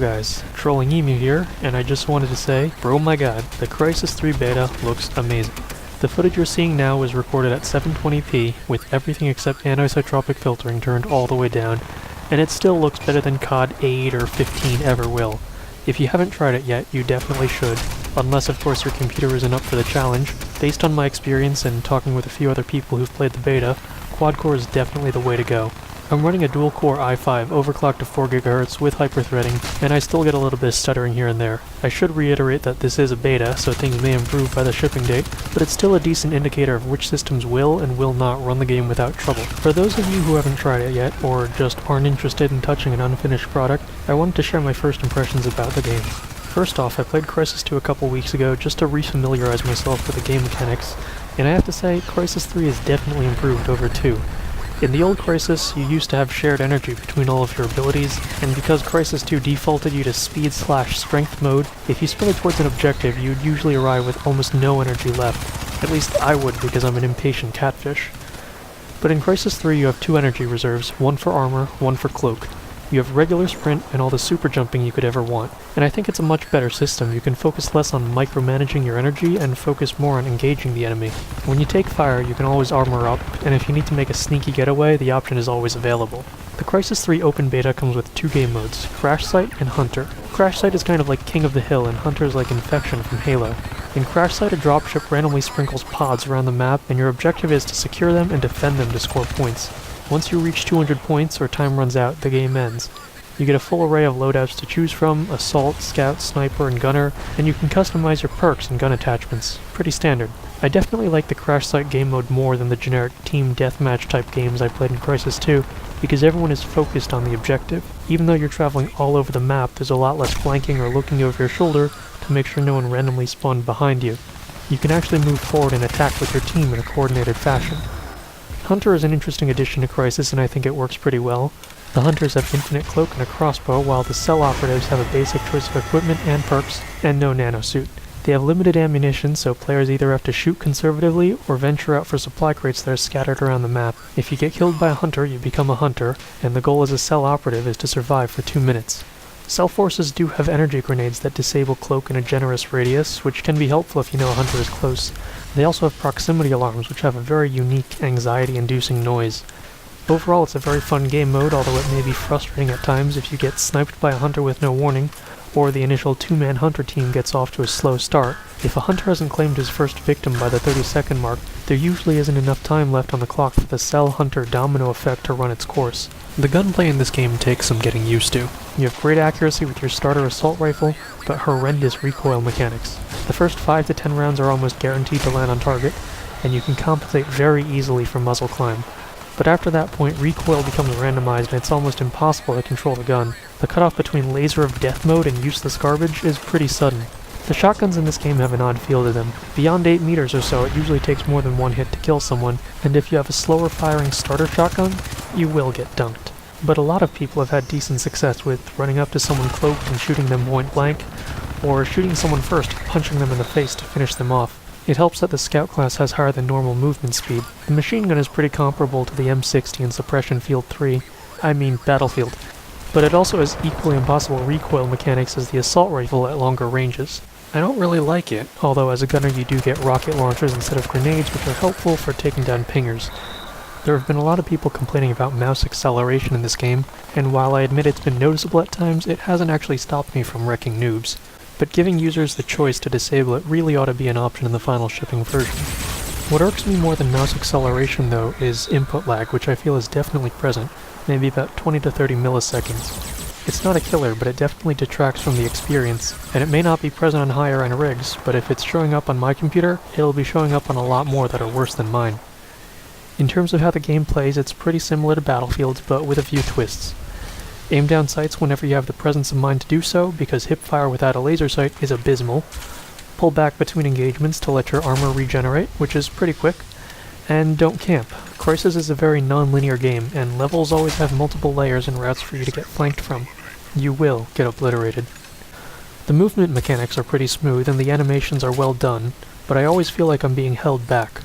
guys, Trolling Emu here, and I just wanted to say, oh my god, the Crysis 3 beta looks amazing. The footage you're seeing now was recorded at 720p, with everything except anisotropic filtering turned all the way down, and it still looks better than COD 8 or 15 ever will. If you haven't tried it yet, you definitely should, unless of course your computer isn't up for the challenge. Based on my experience and talking with a few other people who've played the beta, quad-core is definitely the way to go. I'm running a dual-core i5 overclocked to 4 GHz with hyperthreading, and I still get a little bit of stuttering here and there. I should reiterate that this is a beta, so things may improve by the shipping date, but it's still a decent indicator of which systems will and will not run the game without trouble. For those of you who haven't tried it yet, or just aren't interested in touching an unfinished product, I wanted to share my first impressions about the game. First off, I played Crysis 2 a couple weeks ago just to re-familiarize myself with the game mechanics, and I have to say, Crysis 3 is definitely improved over 2. In the old Crysis, you used to have shared energy between all of your abilities, and because Crysis 2 defaulted you to speed/strength mode, if you sprinted towards an objective, you'd usually arrive with almost no energy left. At least I would, because I'm an impatient catfish. But in Crysis 3 you have 2 energy reserves, one for armor, one for cloak. You have regular sprint and all the super jumping you could ever want, and I think it's a much better system. You can focus less on micromanaging your energy and focus more on engaging the enemy. When you take fire, you can always armor up, and if you need to make a sneaky getaway, the option is always available. The Crysis 3 open beta comes with 2 game modes, Crash Site and Hunter. Crash Site is kind of like King of the Hill, and Hunter is like Infection from Halo. In Crash Site, a dropship randomly sprinkles pods around the map, and your objective is to secure them and defend them to score points. Once you reach 200 points or time runs out, the game ends. You get a full array of loadouts to choose from, Assault, Scout, Sniper, and Gunner, and you can customize your perks and gun attachments. Pretty standard. I definitely like the Crash Site game mode more than the generic team deathmatch type games I played in Crysis 2, because everyone is focused on the objective. Even though you're traveling all over the map, there's a lot less flanking or looking over your shoulder to make sure no one randomly spawned behind you. You can actually move forward and attack with your team in a coordinated fashion. Hunter is an interesting addition to Crysis, and I think it works pretty well. The Hunters have infinite cloak and a crossbow, while the Cell Operatives have a basic choice of equipment and perks, and no nanosuit. They have limited ammunition, so players either have to shoot conservatively or venture out for supply crates that are scattered around the map. If you get killed by a Hunter, you become a Hunter, and the goal as a Cell Operative is to survive for 2 minutes. Cell Forces do have energy grenades that disable cloak in a generous radius, which can be helpful if you know a Hunter is close. They also have proximity alarms, which have a very unique, anxiety-inducing noise. Overall, it's a very fun game mode, although it may be frustrating at times if you get sniped by a Hunter with no warning, or the initial 2-man Hunter team gets off to a slow start. If a Hunter hasn't claimed his first victim by the 30-second mark, there usually isn't enough time left on the clock for the Cell Hunter domino effect to run its course. The gunplay in this game takes some getting used to. You have great accuracy with your starter assault rifle, but horrendous recoil mechanics. The first 5 to 10 rounds are almost guaranteed to land on target, and you can compensate very easily from muzzle climb. But after that point, recoil becomes randomized and it's almost impossible to control the gun. The cutoff between laser of death mode and useless garbage is pretty sudden. The shotguns in this game have an odd feel to them. Beyond 8 meters or so, it usually takes more than 1 hit to kill someone, and if you have a slower firing starter shotgun, you will get dunked. But a lot of people have had decent success with running up to someone cloaked and shooting them point blank, or shooting someone first and punching them in the face to finish them off. It helps that the Scout class has higher than normal movement speed. The machine gun is pretty comparable to the M60 in Suppression Field 3, Battlefield, but it also has equally impossible recoil mechanics as the assault rifle at longer ranges. I don't really like it, although as a gunner you do get rocket launchers instead of grenades, which are helpful for taking down pingers. There have been a lot of people complaining about mouse acceleration in this game, and while I admit it's been noticeable at times, it hasn't actually stopped me from wrecking noobs. But giving users the choice to disable it really ought to be an option in the final shipping version. What irks me more than mouse acceleration though is input lag, which I feel is definitely present, maybe about 20 to 30 milliseconds. It's not a killer, but it definitely detracts from the experience, and it may not be present on higher end rigs, but if it's showing up on my computer, it'll be showing up on a lot more that are worse than mine. In terms of how the game plays, it's pretty similar to Battlefield, but with a few twists. Aim down sights whenever you have the presence of mind to do so, because hip fire without a laser sight is abysmal. Pull back between engagements to let your armor regenerate, which is pretty quick. And don't camp. Crysis is a very non-linear game, and levels always have multiple layers and routes for you to get flanked from. You will get obliterated. The movement mechanics are pretty smooth and the animations are well done, but I always feel like I'm being held back.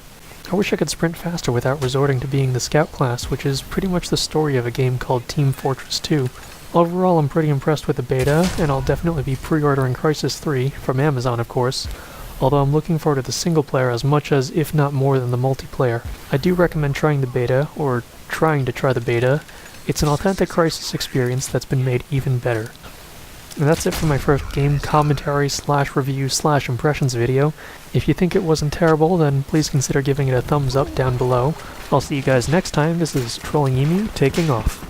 I wish I could sprint faster without resorting to being the Scout class, which is pretty much the story of a game called Team Fortress 2. Overall, I'm pretty impressed with the beta, and I'll definitely be pre-ordering Crysis 3 from Amazon, of course, although I'm looking forward to the single player as much as, if not more than the multiplayer. I do recommend trying the beta, or trying to try the beta. It's an authentic Crysis experience that's been made even better. And that's it for my first game commentary / review / impressions video. If you think it wasn't terrible, then please consider giving it a thumbs up down below. I'll see you guys next time. This is Trolling Emu taking off.